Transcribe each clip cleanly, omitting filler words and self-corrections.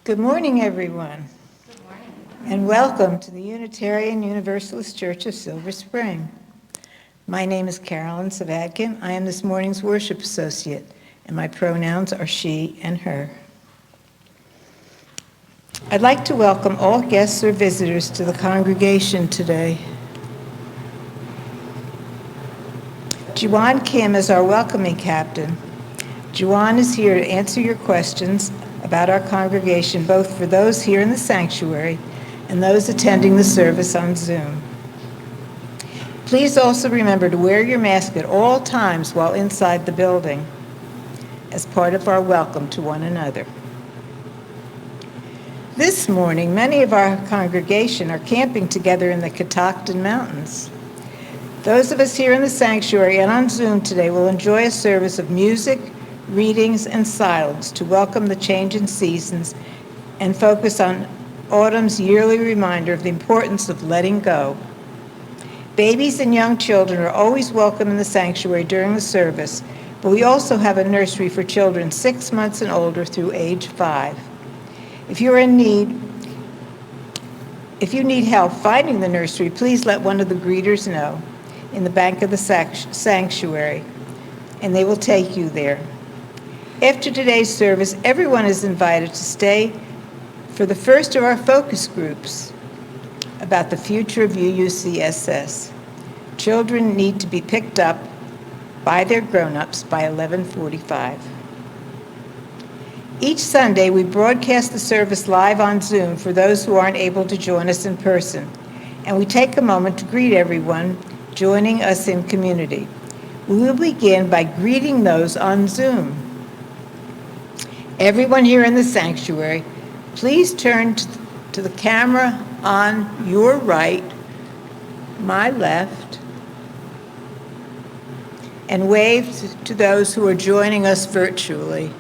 Good morning, everyone. Good morning. And welcome to the Unitarian Universalist Church of Silver Spring. My name is Carolyn Savadkin. I am this morning's worship associate, and my pronouns are she and her. I'd like to welcome all guests or visitors to the congregation today. Juan Kim is our welcoming captain. Juan is here to answer your questions about our congregation, both for those here in the sanctuary and those attending the service on Zoom. Please also remember to wear your mask at all times while inside the building as part of our welcome to one another. This morning, many of our congregation are camping together in the Catoctin Mountains. Those of us here in the sanctuary and on Zoom today will enjoy a service of music, readings, and silence to welcome the change in seasons and focus on autumn's yearly reminder of the importance of letting go. Babies and young children are always welcome in the sanctuary during the service, but we also have a nursery for children 6 months and older through age 5. If you need help finding the nursery, please let one of the greeters know in the back of the sanctuary, and they will take you there. After today's service, everyone is invited to stay for the first of our focus groups about the future of UUCSS. Children need to be picked up by their grown-ups by 11:45. Each Sunday, we broadcast the service live on Zoom for those who aren't able to join us in person, and we take a moment to greet everyone joining us in community. We will begin by greeting those on Zoom. Everyone here in the sanctuary, please turn to the camera on your right, my left, and wave to those who are joining us virtually.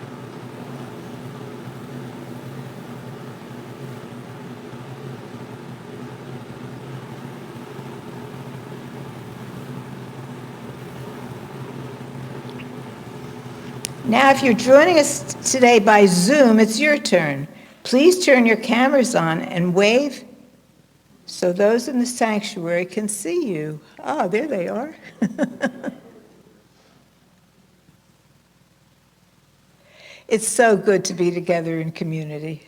Now, if you're joining us today by Zoom, it's your turn. Please turn your cameras on and wave so those in the sanctuary can see you. Oh, there they are. It's so good to be together in community.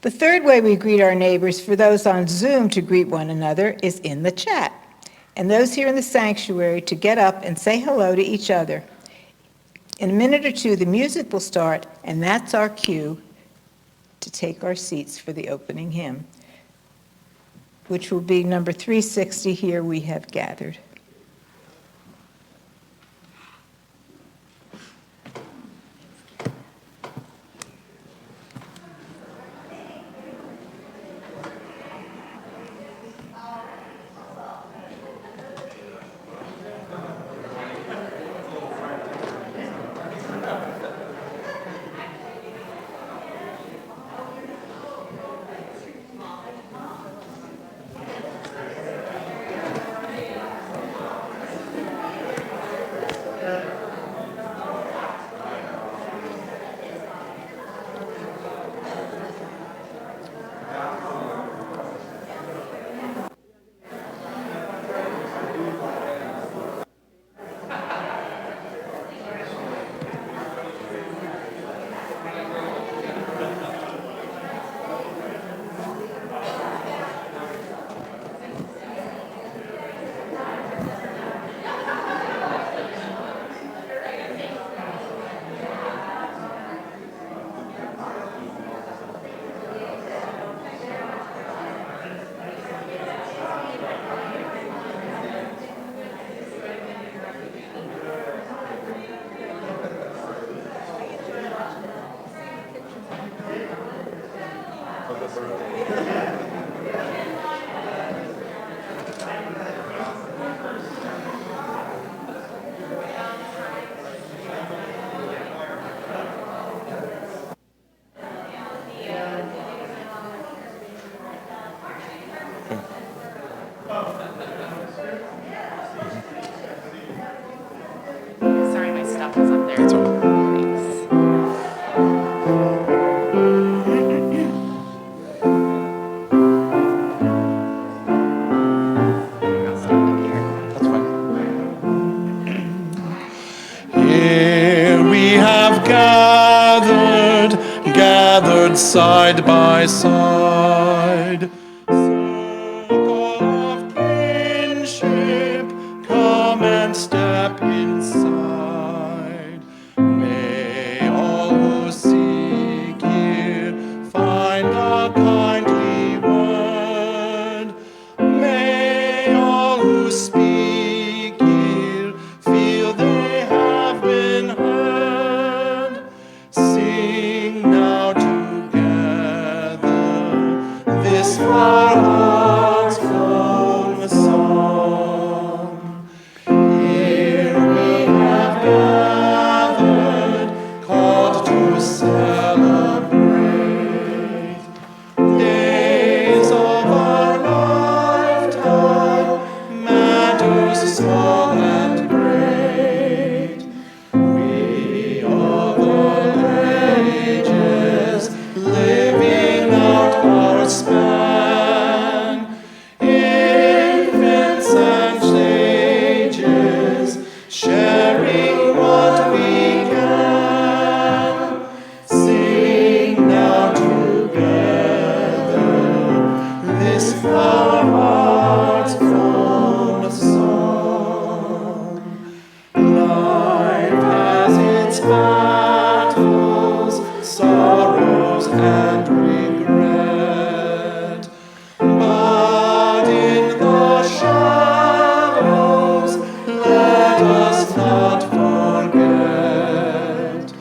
The third way we greet our neighbors for those on Zoom to greet one another is in the chat, and those here in the sanctuary to get up and say hello to each other. In a minute or two, the music will start, and that's our cue to take our seats for the opening hymn, which will be number 360, Here We Have Gathered. side by side. Circle of kinship, come and step inside. May all who seek here find a kindly word. May all who speak here feel they have been heard. Sing now together this our heart's own song. Here we have gathered, called to celebrate days of our lifetime, matters small and great. We of all ages, living out our span, infants and sages, sharing what we can. Sing now together this our heart's own song. Life has its battles, sorrows and regret, but in the shadows let us not forget.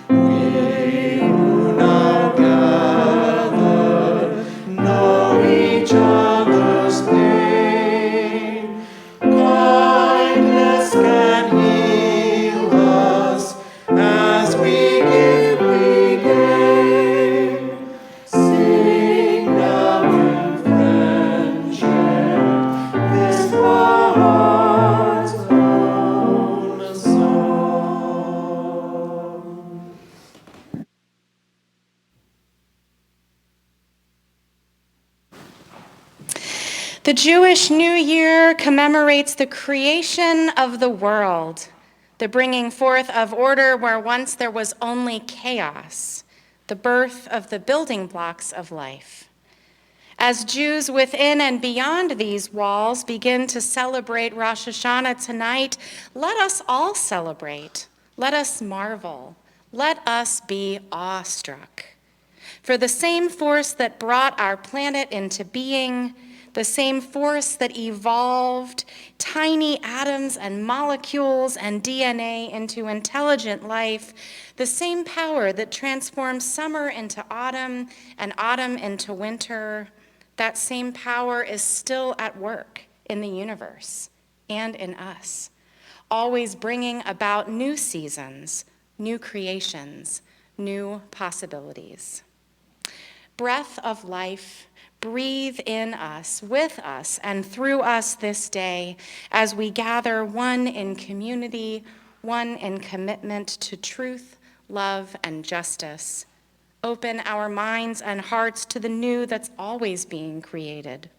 We who now gather know each other's pain. Kindness can heal us as we give, we gain. Sing now in friendship this our heart's own song. The Jewish New Year commemorates the creation of the world, the bringing forth of order where once there was only chaos, the birth of the building blocks of life. As Jews within and beyond these walls begin to celebrate Rosh Hashana tonight, let us all celebrate. Let us marvel. Let us be awestruck. For the same force that brought our planet into being, the same force that evolved tiny atoms and molecules and DNA into intelligent life, the same power that transforms summer into autumn and autumn into winter, that same power is still at work in the universe and in us, always bringing about new seasons, new creations, new possibilities. Breath of life, breathe in us, with us, and through us this day as we gather, one in community, one in commitment to truth, love, and justice. Open our minds and hearts to the new that's always being created.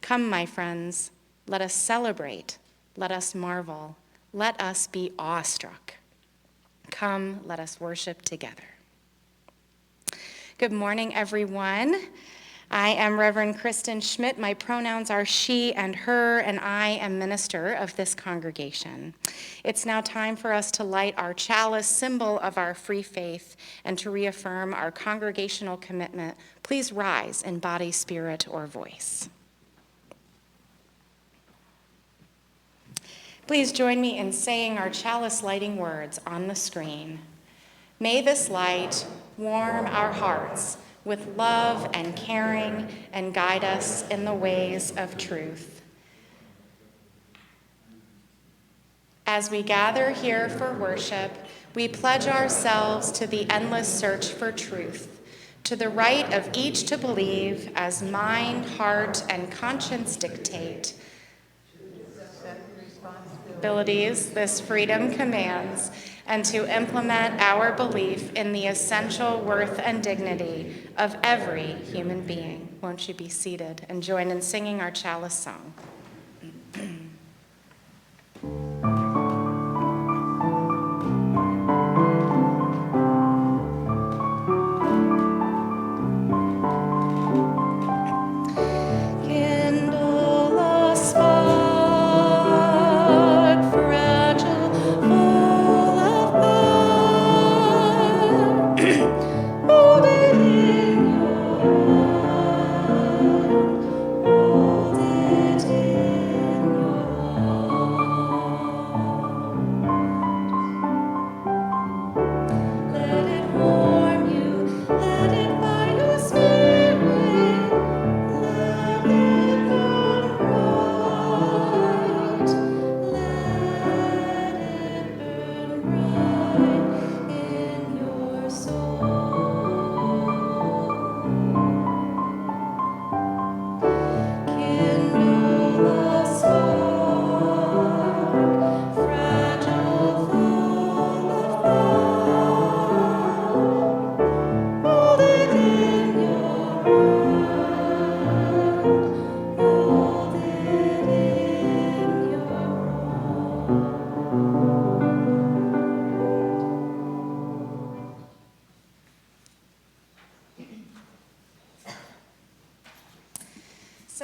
Come, my friends, let us celebrate, let us marvel, let us be awestruck. Come, let us worship together. Good morning, everyone. I am Reverend Kristin Schmidt. My pronouns are she and her, and I am minister of this congregation. It's now time for us to light our chalice, symbol of our free faith, and to reaffirm our congregational commitment. Please rise in body, spirit, or voice. Please join me in saying our chalice lighting words on the screen. May this light warm our hearts with love and caring and guide us in the ways of truth. As we gather here for worship, we pledge ourselves to the endless search for truth, to the right of each to believe as mind, heart, and conscience dictate. Abilities this freedom commands, and to implement our belief in the essential worth and dignity of every human being. Won't you be seated and join in singing our chalice song?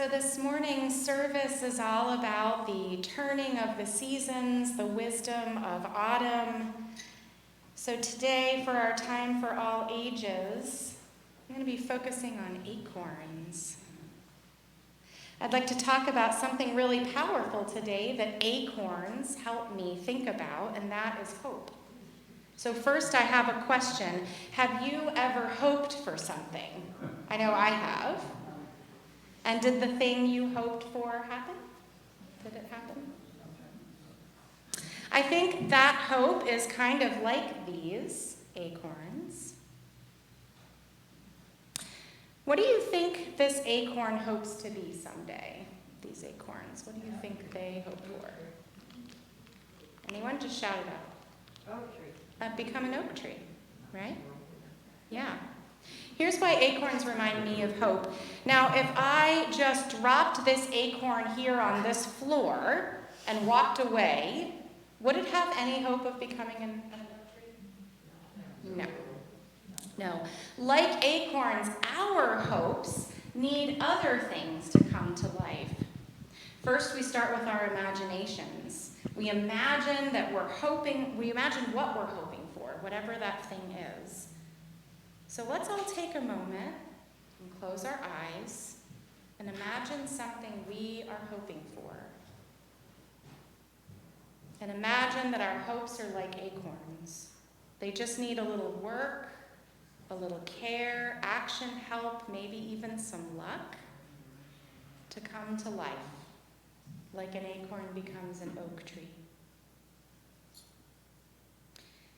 So this morning's service is all about the turning of the seasons, the wisdom of autumn. So today, for our time for all ages, I'm going to be focusing on acorns. I'd like to talk about something really powerful today that acorns help me think about, and that is hope. So first I have a question. Have you ever hoped for something? I know I have. And did the thing you hoped for happen? Did it happen? I think that hope is kind of like these acorns. What do you think this acorn hopes to be someday? These acorns, what do you think they hope for? Anyone? Just shout it out. Oak tree. Become an oak tree, right? Yeah. Here's why acorns remind me of hope. Now, if I just dropped this acorn here on this floor and walked away, would it have any hope of becoming an oak tree? No. No. Like acorns, our hopes need other things to come to life. First, we start with our imaginations. We imagine that we imagine what we're hoping for, whatever that thing is. So let's all take a moment and close our eyes and imagine something we are hoping for. And imagine that our hopes are like acorns. They just need a little work, a little care, action, help, maybe even some luck to come to life, like an acorn becomes an oak tree.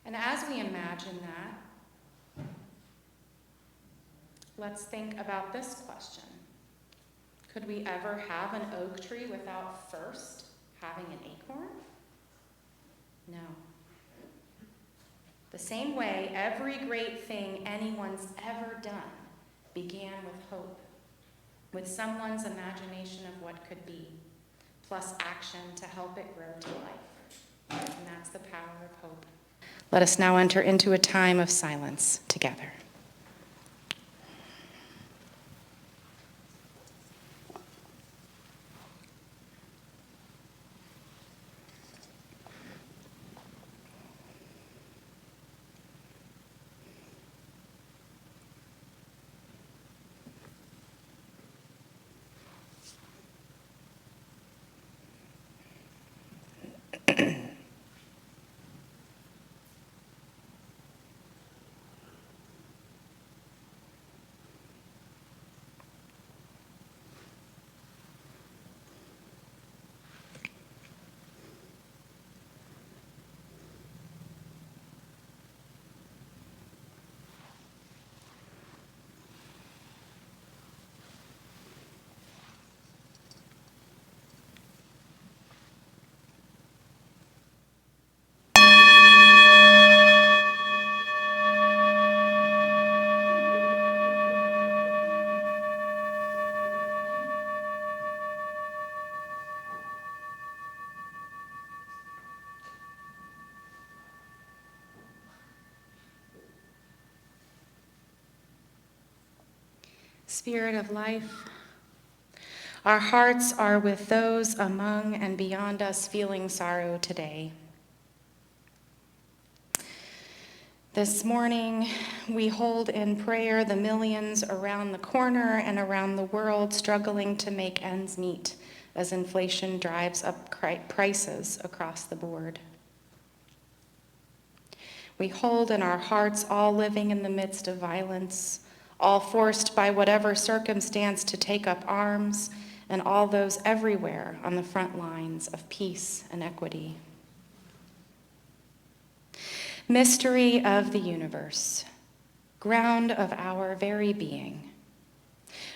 And as we imagine that, let's think about this question. Could we ever have an oak tree without first having an acorn? No. The same way every great thing anyone's ever done began with hope, with someone's imagination of what could be, plus action to help it grow to life. And that's the power of hope. Let us now enter into a time of silence together. Spirit of life, our hearts are with those among and beyond us feeling sorrow today. This morning, we hold in prayer the millions around the corner and around the world struggling to make ends meet as inflation drives up prices across the board. We hold in our hearts all living in the midst of violence, all forced by whatever circumstance to take up arms, and all those everywhere on the front lines of peace and equity. Mystery of the universe, ground of our very being.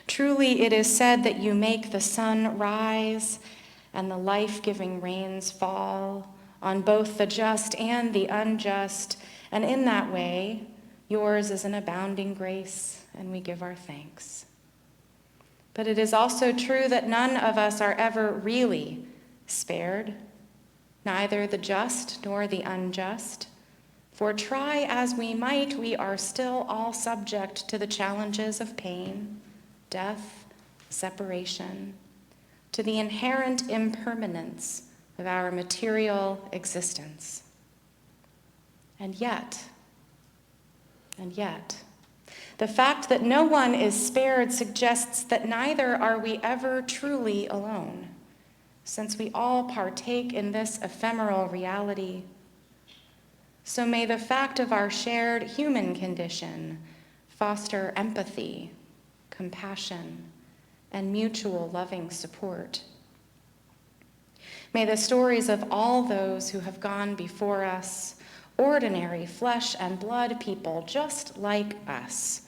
Truly it is said that you make the sun rise and the life-giving rains fall on both the just and the unjust, and in that way, yours is an abounding grace, and we give our thanks. But it is also true that none of us are ever really spared, neither the just nor the unjust. For try as we might, we are still all subject to the challenges of pain, death, separation, to the inherent impermanence of our material existence. And yet, the fact that no one is spared suggests that neither are we ever truly alone, since we all partake in this ephemeral reality. So may the fact of our shared human condition foster empathy, compassion, and mutual loving support. May the stories of all those who have gone before us, ordinary flesh and blood people just like us,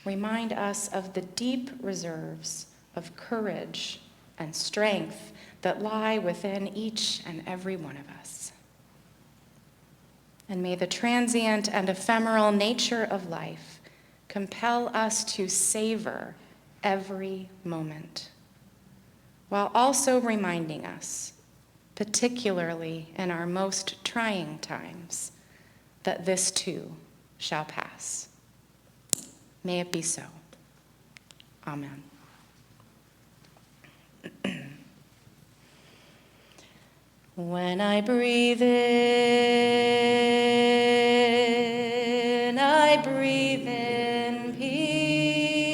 remind us of the deep reserves of courage and strength that lie within each and every one of us. And may the transient and ephemeral nature of life compel us to savor every moment, while also reminding us, particularly in our most trying times, that this too shall pass. May it be so. Amen. When I breathe in, I breathe in peace.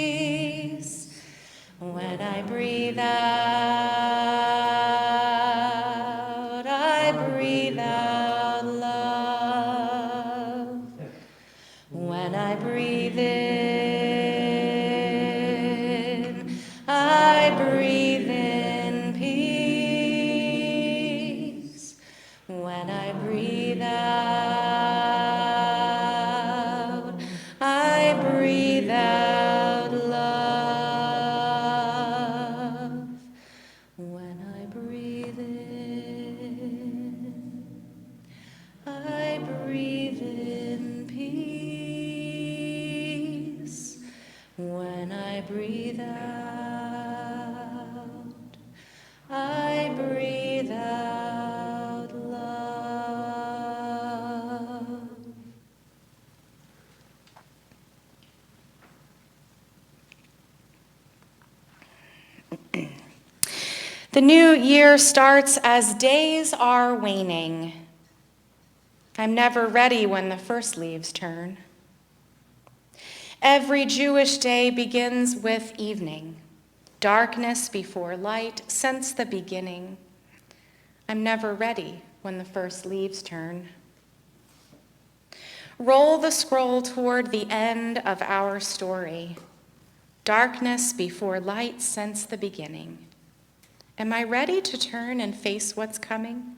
When I breathe out, I breathe out love. When I breathe in, I breathe in peace. When I breathe out, I breathe out love. When I breathe in, I breathe in peace. When I breathe out, I breathe out love. The new year starts as days are waning. I'm never ready when the first leaves turn. Every Jewish day begins with evening, darkness before light since the beginning. I'm never ready when the first leaves turn. Roll the scroll toward the end of our story. Darkness before light since the beginning. Am I ready to turn and face what's coming?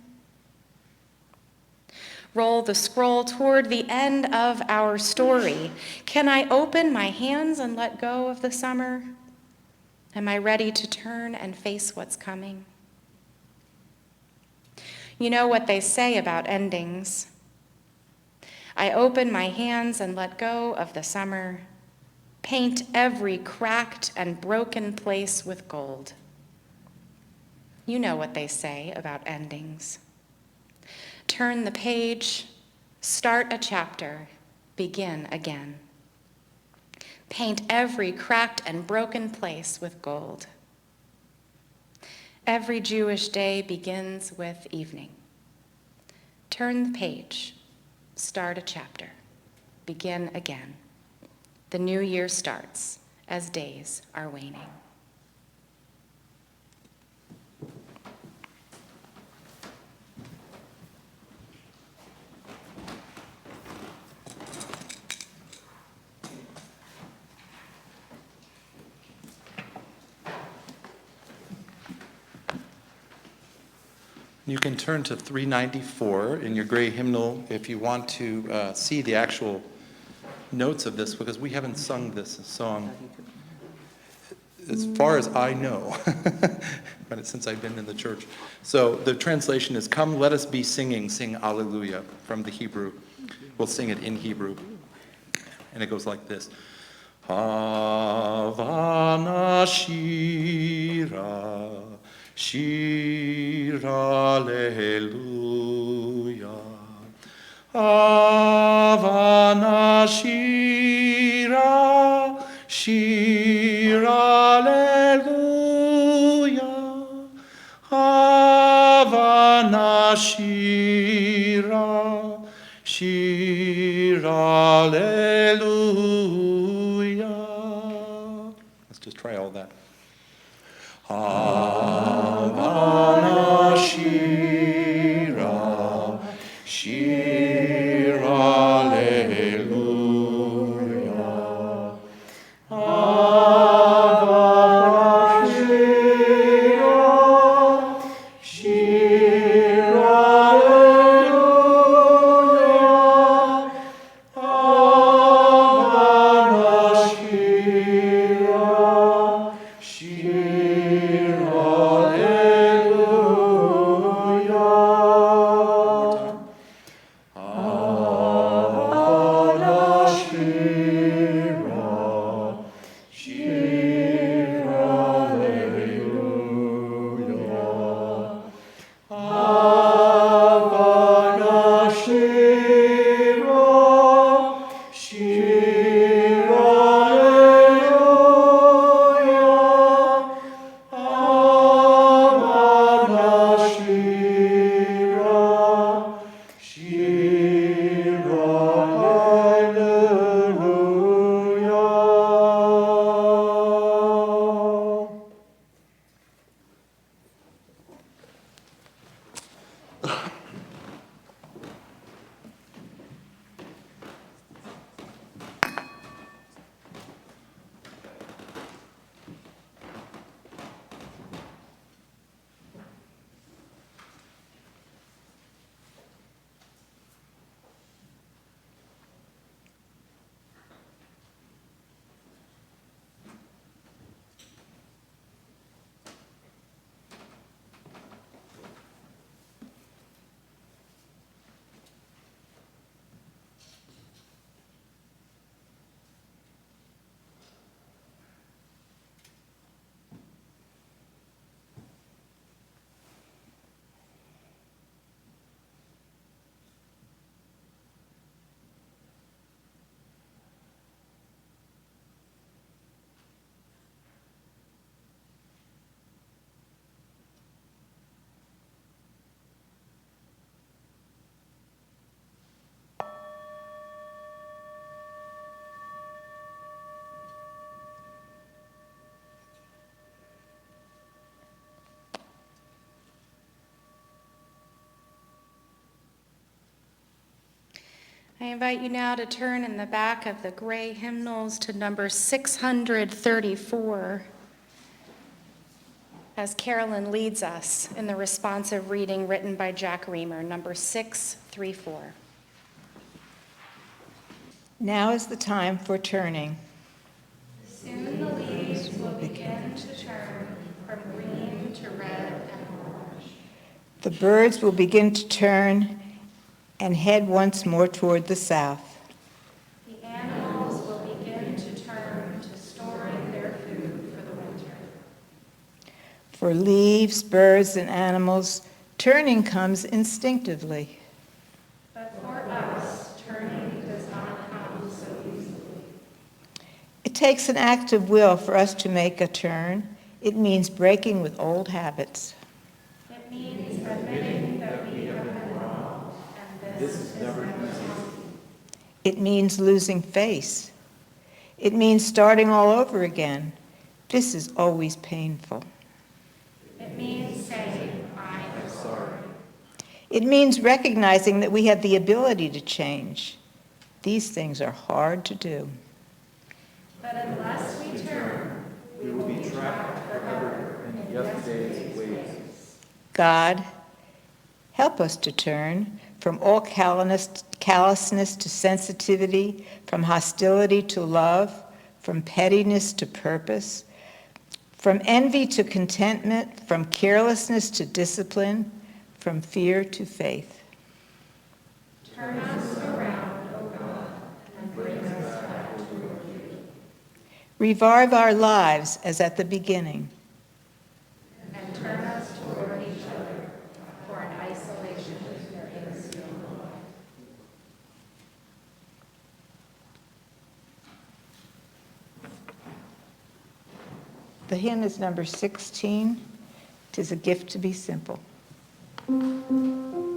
Roll the scroll toward the end of our story. Can I open my hands and let go of the summer? Am I ready to turn and face what's coming? You know what they say about endings. I open my hands and let go of the summer. Paint every cracked and broken place with gold. You know what they say about endings. Turn the page, start a chapter, begin again. Paint every cracked and broken place with gold. Every Jewish day begins with evening. Turn the page, start a chapter, begin again. The new year starts as days are waning. You can turn to 394 in your gray hymnal if you want to see the actual notes of this, because we haven't sung this song as far as I know, but since I've been in the church. So the translation is, "Come, let us be singing, sing Alleluia," from the Hebrew. We'll sing it in Hebrew. And it goes like this. Havana Shira, Shira Alleluia. Havana Shira, Shira Alleluia. Shira, Shira, Alleluia. Let's just try all that. Havana, Shira, Shira, Alleluia. Havana, Shira, Shira, Alleluia. Havana, Shira, Shira, Alleluia. Havana, Shira, Shira, Alleluia. Havana, Shira, Shira, Alleluia. Havana, Shira, Shira, Alleluia. I invite you now to turn in the back of the gray hymnals to number 634 as Carolyn leads us in the responsive reading written by Jack Reamer, number 634. Now is the time for turning. Soon the leaves will begin to turn from green to red and orange. The birds will begin to turn and head once more toward the south. The animals will begin to turn to storing their food for the winter. For leaves, birds, and animals, turning comes instinctively. But for us, turning does not come so easily. It takes an act of will for us to make a turn. It means breaking with old habits. It means admitting that we have been wrong, and this is never easy. It means losing face. It means starting all over again. This is always painful. It means saying, I am sorry. It means recognizing that we have the ability to change. These things are hard to do. But unless we turn, we will be trapped forever in yesterday's ways. God, help us to turn from all callousness to sensitivity, from hostility to love, from pettiness to purpose, from envy to contentment, from carelessness to discipline, from fear to faith. Turn us around, O God, and bring us back toward you. Revive our lives as at the beginning. And turn us toward each other, for an isolation there is no life. The hymn is number 16. 'Tis a gift to be simple. Thank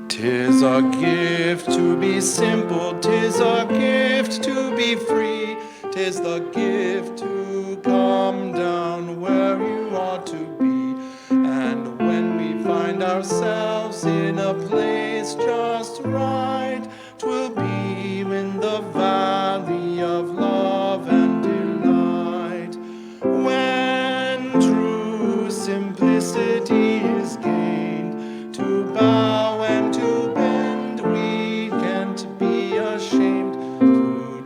'Tis a gift to be simple, 'tis a gift to be free, 'tis the gift to come down where you ought to be. And when we find ourselves in a place just right, 'twill be in the valley of love and delight. When true simplicity is gained, to bow and to bend, we can't be ashamed. To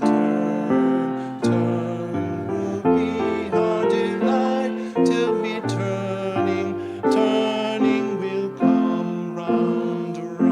turn will be our delight, till we turning will come round right.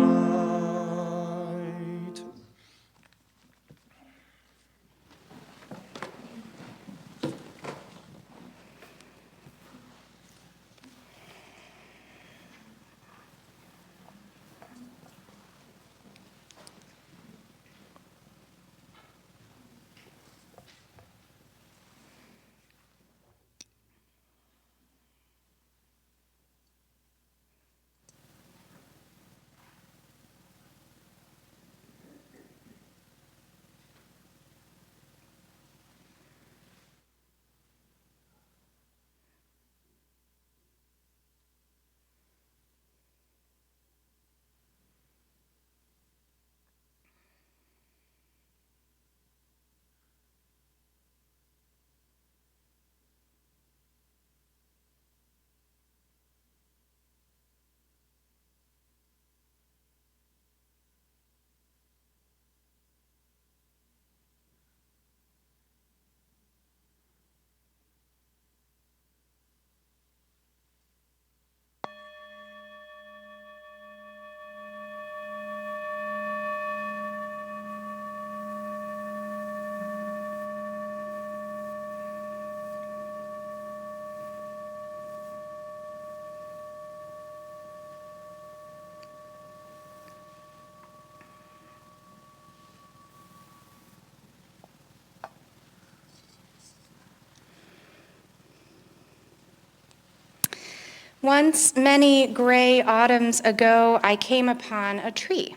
Once, many gray autumns ago, I came upon a tree.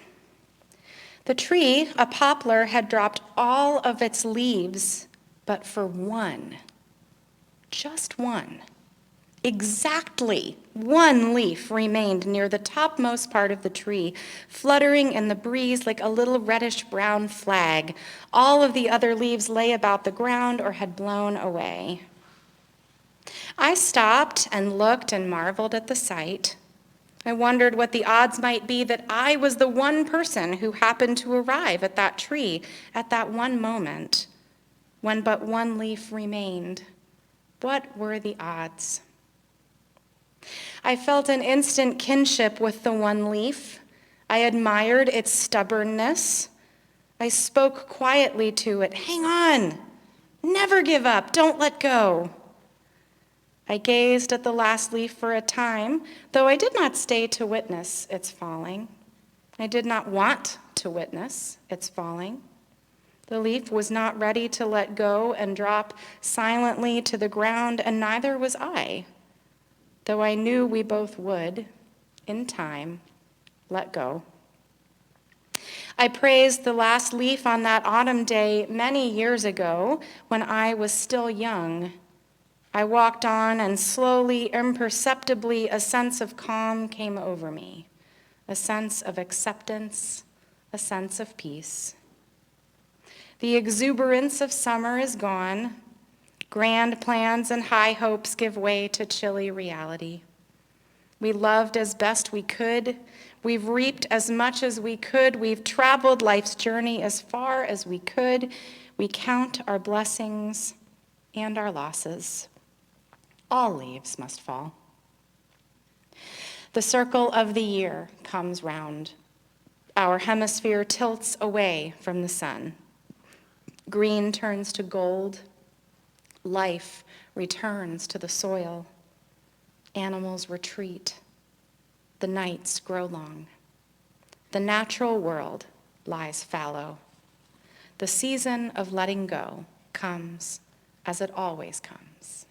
The tree, a poplar, had dropped all of its leaves, but for one, just one. Exactly one leaf remained near the topmost part of the tree, fluttering in the breeze like a little reddish-brown flag. All of the other leaves lay about the ground or had blown away. I stopped and looked and marveled at the sight. I wondered what the odds might be that I was the one person who happened to arrive at that tree at that one moment, when but one leaf remained. What were the odds? I felt an instant kinship with the one leaf. I admired its stubbornness. I spoke quietly to it, "Hang on, never give up, don't let go." I gazed at the last leaf for a time, though I did not stay to witness its falling. I did not want to witness its falling. The leaf was not ready to let go and drop silently to the ground, and neither was I, though I knew we both would, in time, let go. I praised the last leaf on that autumn day many years ago when I was still young. I walked on, and slowly, imperceptibly, a sense of calm came over me, a sense of acceptance, a sense of peace. The exuberance of summer is gone. Grand plans and high hopes give way to chilly reality. We loved as best we could. We've reaped as much as we could. We've traveled life's journey as far as we could. We count our blessings and our losses. All leaves must fall. The circle of the year comes round. Our hemisphere tilts away from the sun. Green turns to gold. Life returns to the soil. Animals retreat. The nights grow long. The natural world lies fallow. The season of letting go comes as it always comes.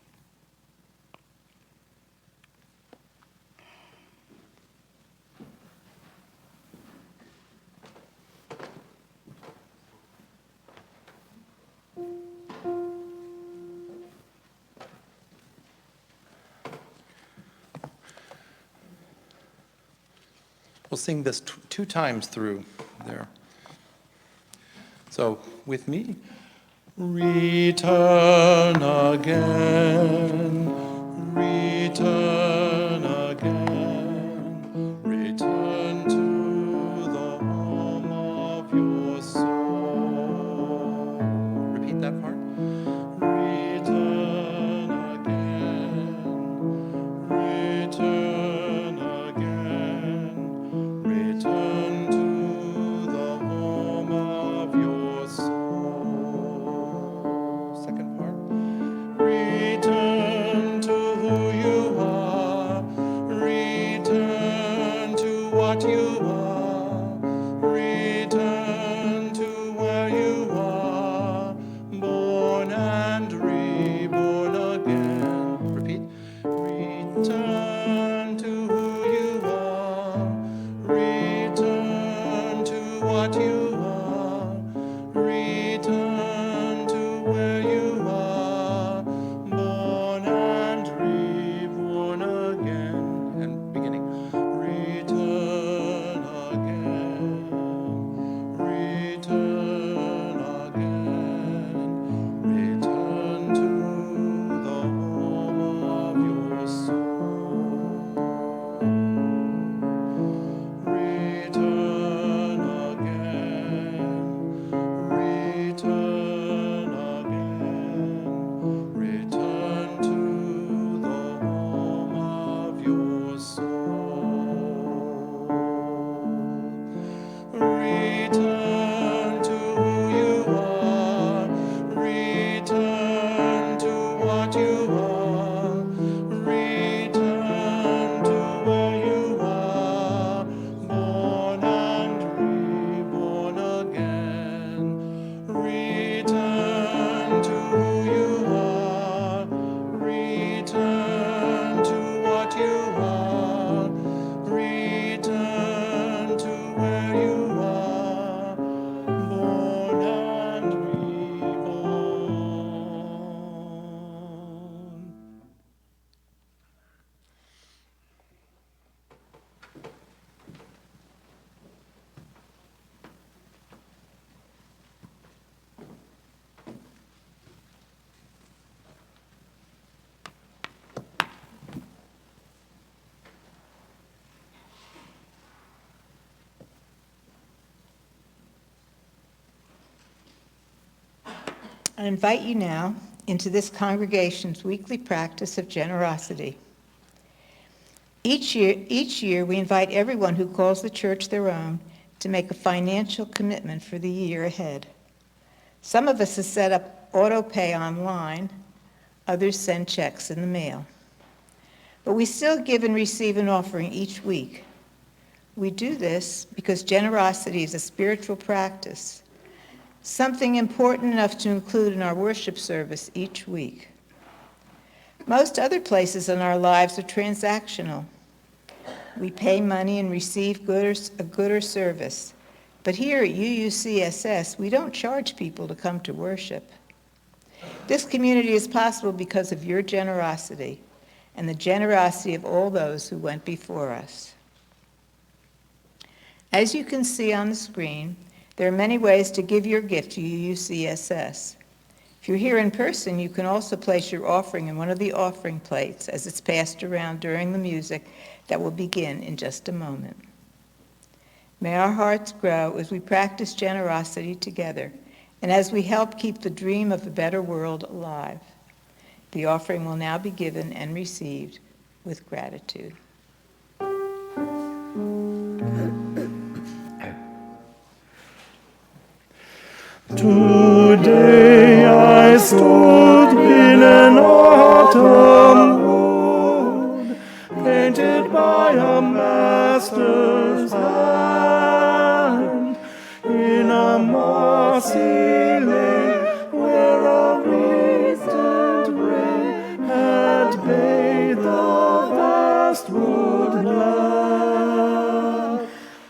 We'll sing this two times through there. So with me. Return again, return again, return to the home of your soul. Repeat that part. Return again, return again, return to the home of your soul. Second part. Return to who you are. Return to what you are. Return to where you are. Born and reborn again. Repeat. Return to who you are. Return to what you are. Return to where you are. Born and reborn again. And beginning. Return again. Return again. Return to the home of your soul. Return again. Return again. Return to the home of your soul. Return to who you are. Return to what you are. Return to where you are. Born and reborn again. Return to who you are. Return to what you are. Return to where you are. Born and reborn. I invite you now into this congregation's weekly practice of generosity. Each year, we invite everyone who calls the church their own to make a financial commitment for the year ahead. Some of us have set up auto pay online, others send checks in the mail. But we still give and receive an offering each week. We do this because generosity is a spiritual practice, something important enough to include in our worship service each week. Most other places in our lives are transactional. We pay money and receive a good or service. But here at UUCSS, we don't charge people to come to worship. This community is possible because of your generosity and the generosity of all those who went before us. As you can see on the screen, there are many ways to give your gift to UUCSS. If you're here in person, you can also place your offering in one of the offering plates as it's passed around during the music that will begin in just a moment. May our hearts grow as we practice generosity together and as we help keep the dream of a better world alive. The offering will now be given and received with gratitude. Today I stood in an autumn wood, painted by a master's hand, in a mossy lane where a recent rain had bathed the vast woodland.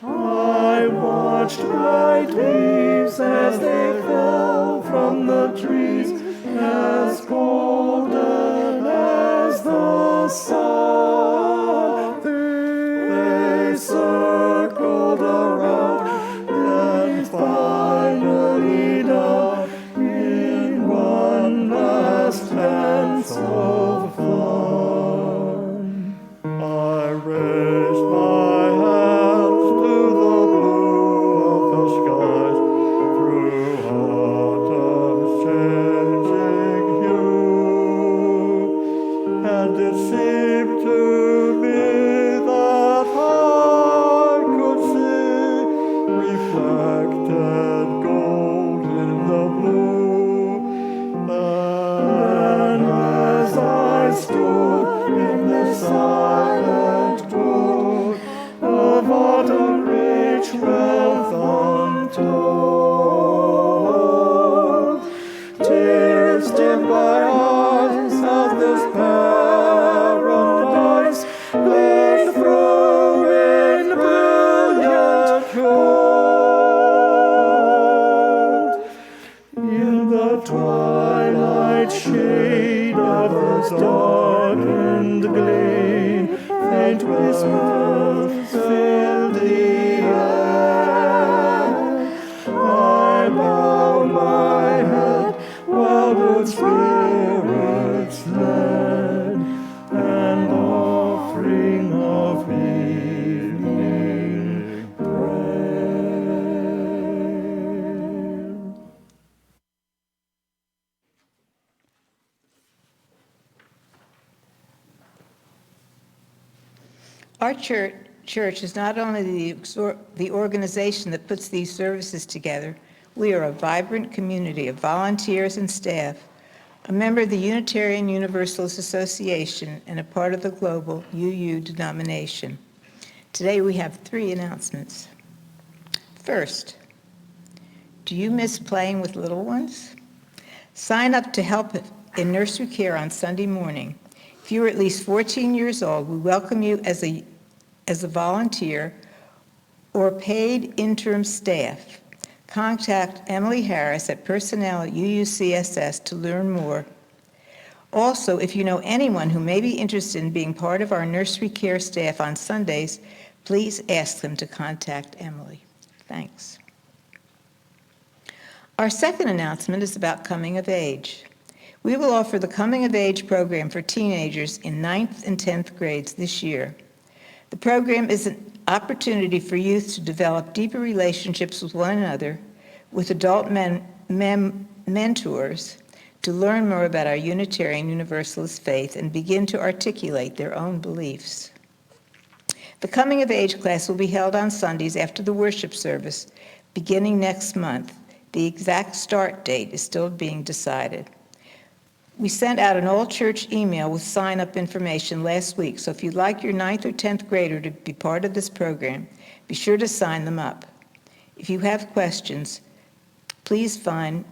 I watched bright leaves as they fell from the trees, as golden as the sun. They circled around and finally down in one last dance of fun. I raised my hands to the blue of the skies, through autumn's changing hue, and it seemed to me that I could see reflected gold in the blue. And as I stood in the silent glow of autumn, rich wealth untold, tears dimmed my eyes as this paradise gleamed through in brilliant gold. In the twilight shade of this darkened glade, faint whispers filled the air. I bowed my head while good spirits led an offering of evening prayer. Our church is not only the organization that puts these services together, we are a vibrant community of volunteers and staff, a member of the Unitarian Universalist Association, and a part of the global UU denomination. Today we have 3 announcements. First, do you miss playing with little ones? Sign up to help in nursery care on Sunday morning. If you are at least 14 years old, we welcome you as a volunteer or paid interim staff. Contact Emily Harris at personnel@UUCSS to learn more. Also, if you know anyone who may be interested in being part of our nursery care staff on Sundays, please ask them to contact Emily. Thanks. Our second announcement is about coming of age. We will offer the Coming of Age program for teenagers in 9th and 10th grades this year. The program is an opportunity for youth to develop deeper relationships with one another, with adult mentors, to learn more about our Unitarian Universalist faith and begin to articulate their own beliefs. The Coming of Age class will be held on Sundays after the worship service, beginning next month. The exact start date is still being decided. We sent out an all-church email with sign-up information last week, so if you'd like your 9th or 10th grader to be part of this program, be sure to sign them up. If you have questions, please find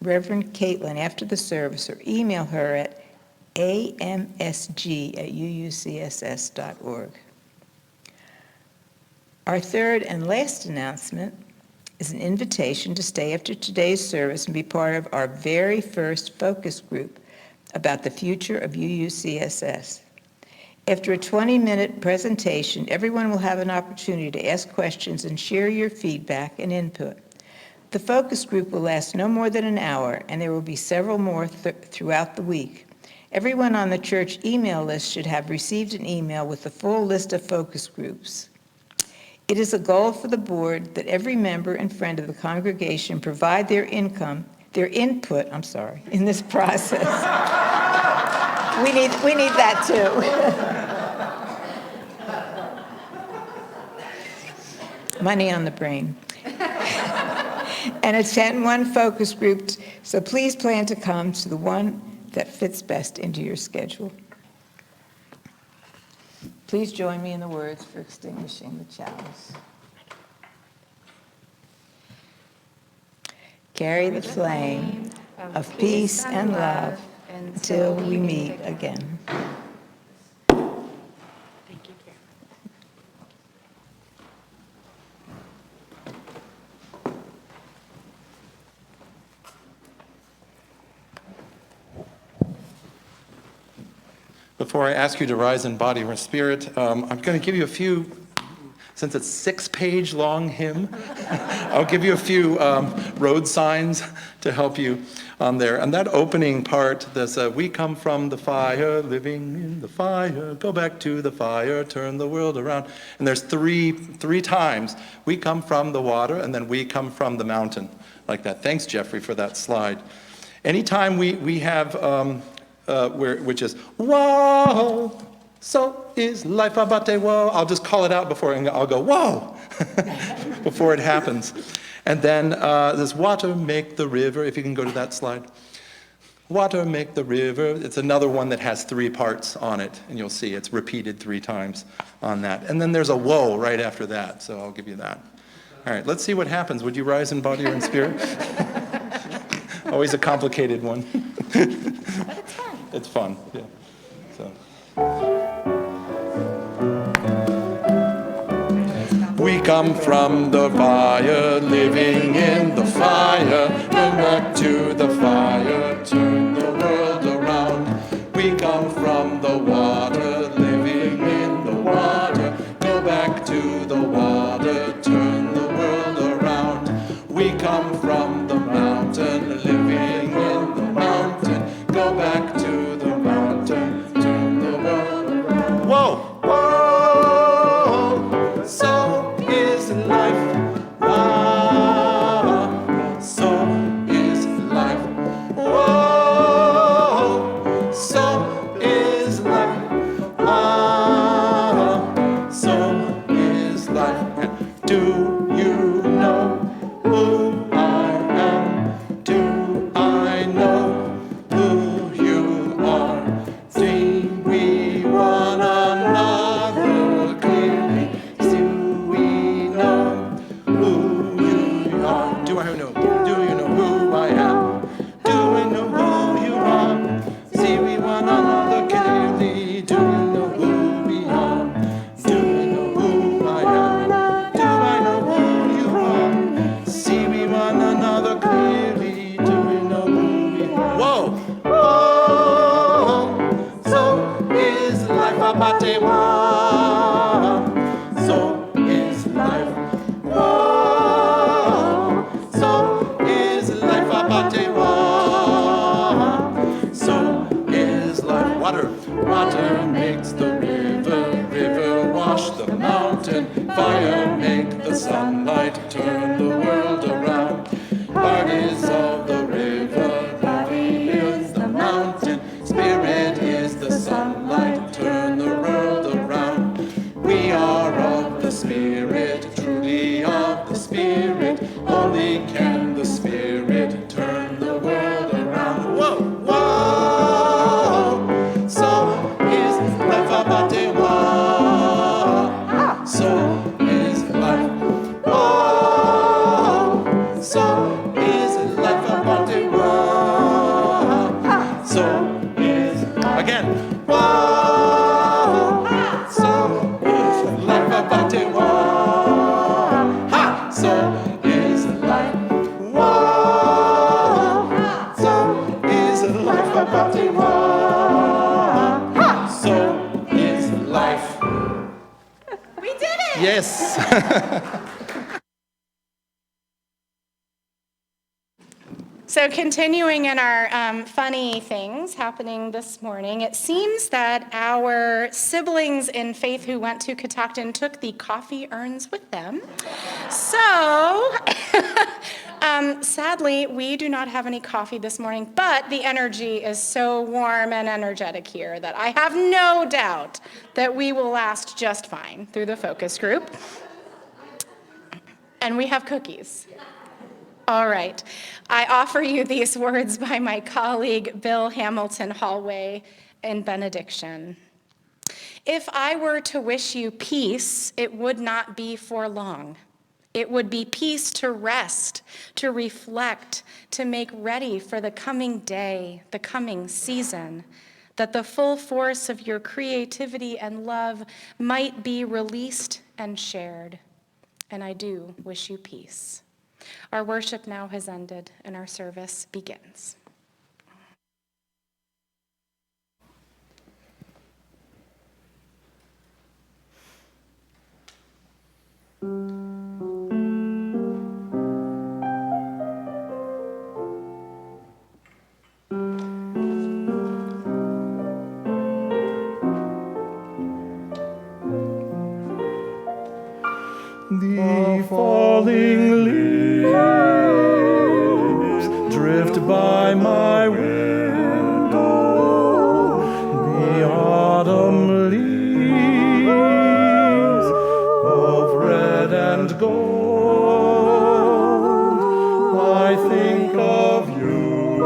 Reverend Caitlin after the service or email her at amsg@uucss.org. Our third and last announcement is an invitation to stay after today's service and be part of our very first focus group about the future of UUCSS. After a 20-minute presentation, everyone will have an opportunity to ask questions and share your feedback and input. The focus group will last no more than an hour, and there will be several more throughout the week. Everyone on the church email list should have received an email with the full list of focus groups. It is a goal for the board that every member and friend of the congregation provide their input, in this process. We need that too. Money on the brain. And attend one focus group, so please plan to come to the one that fits best into your schedule. Please join me in the words for extinguishing the chalice. Carry the flame of peace and love until we meet again. Thank you, Carolyn. Before I ask you to rise in body or spirit, I'm going to give you a few, since it's 6-page long hymn, I'll give you a few road signs to help you on there. And that opening part, this, we come from the fire, living in the fire, go back to the fire, turn the world around. And there's three times, we come from the water, and then we come from the mountain, like that. Thanks, Jeffrey, for that slide. Anytime we have, which is, whoa, so is life abate, whoa. I'll just call it out before, and I'll go, whoa, before it happens. And then there's water make the river, if you can go to that slide. Water make the river. It's another one that has 3 parts on it, and you'll see it's repeated 3 times on that. And then there's a whoa right after that, so I'll give you that. All right, let's see what happens. Would you rise in body or in spirit? Always a complicated one. But it's fun. It's fun, yeah. So. We come from the fire, living in the fire, go back to the fire, turn the world around. We come from the water, living in the water, go back to the water, turn the world around. We come from the mountain, living in the mountain, go back to the mountain, turn the world around. Whoa! Whoa! So is life. Ah, so is life. Whoa! So is life. Ah, so is life. And do you know who I am? Do I know who you are? See we one another clearly. Do we know who you are? Do I know? Do you know who I am? Do I know who you are? See we one another clearly. Do you know who we are? Do we know who I am? Do I know who you are? See we one another clearly. Do we know who we are? Whoa! Whoa! So is life abate. Whoa! So is life. Whoa! So is life abate. Whoa! So is life. Water. Water makes the river, river wash the mountain, fire make the sunlight, turn the world around. Heart is of the river, body is the mountain, spirit is the sunlight, turn the world around. We are of the spirit, truly of the spirit, only can the spirit turn the world around. Whoa, whoa! So is life abate, whoa! So is life. Whoa! So is life abate, whoa! So is again. Whoa! So is life abate, whoa! Ha! So is life. Whoa! So is life abate, whoa! Ha! So is life. We did it! Yes. So continuing in our funny things happening this morning, it seems that our siblings in faith who went to Catoctin took the coffee urns with them. So sadly, we do not have any coffee this morning, but the energy is so warm and energetic here that I have no doubt that we will last just fine through the focus group. And we have cookies. All right. I offer you these words by my colleague Bill Hamilton Hallway in benediction. If I were to wish you peace, it would not be for long. It would be peace to rest, to reflect, to make ready for the coming day, the coming season, that the full force of your creativity and love might be released and shared. And I do wish you peace. Our worship now has ended and our service begins. The falling leaves drift by my window. The autumn leaves of red and gold. I think of you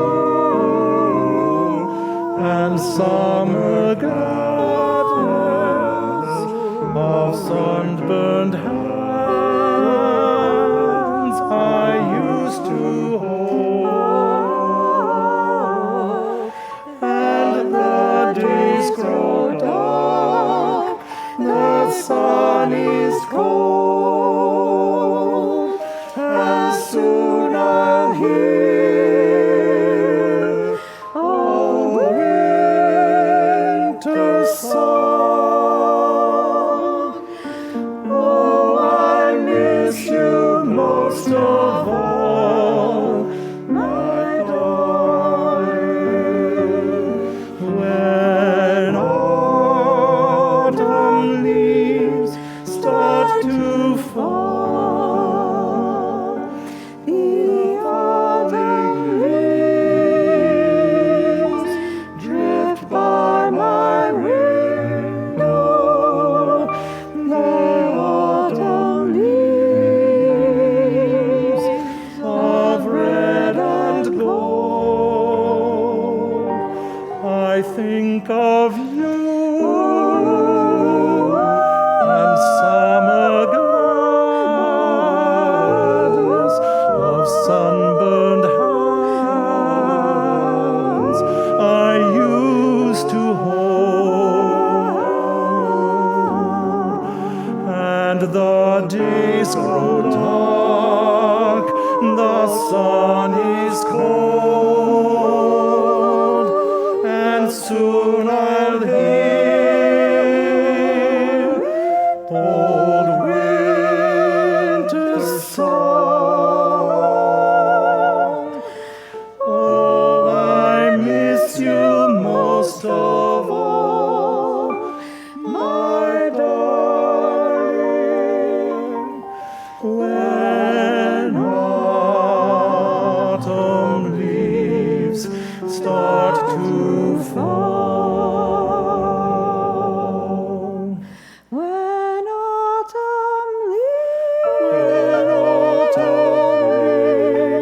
and summer gladness of sunburned hands I used to hold, and the days grow dark, the sun is cold, and soon I'll hear a winter song. Oh, I miss you most of all, my darling. When autumn leaves start to fall, the falling leaves drift by my window. The autumn leaves of red and gold. I think of you and summer gladness of sunburned hands I used to hold, and the days grow dark, the sun is cold, and soon I'll hear old winter song. Oh, I miss you most of all, my darling. When autumn leaves start to fall. When autumn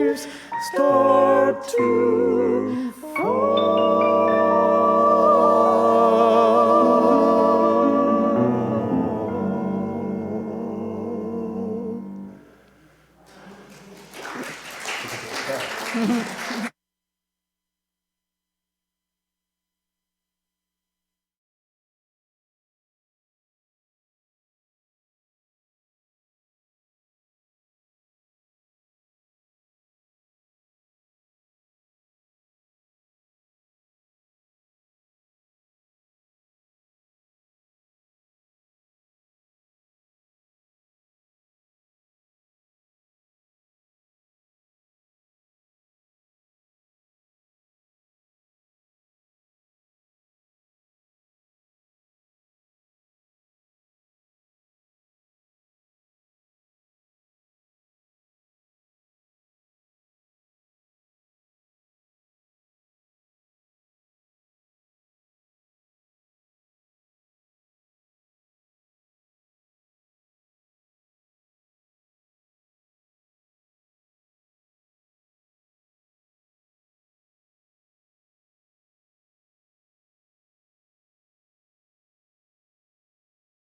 leaves start to fall.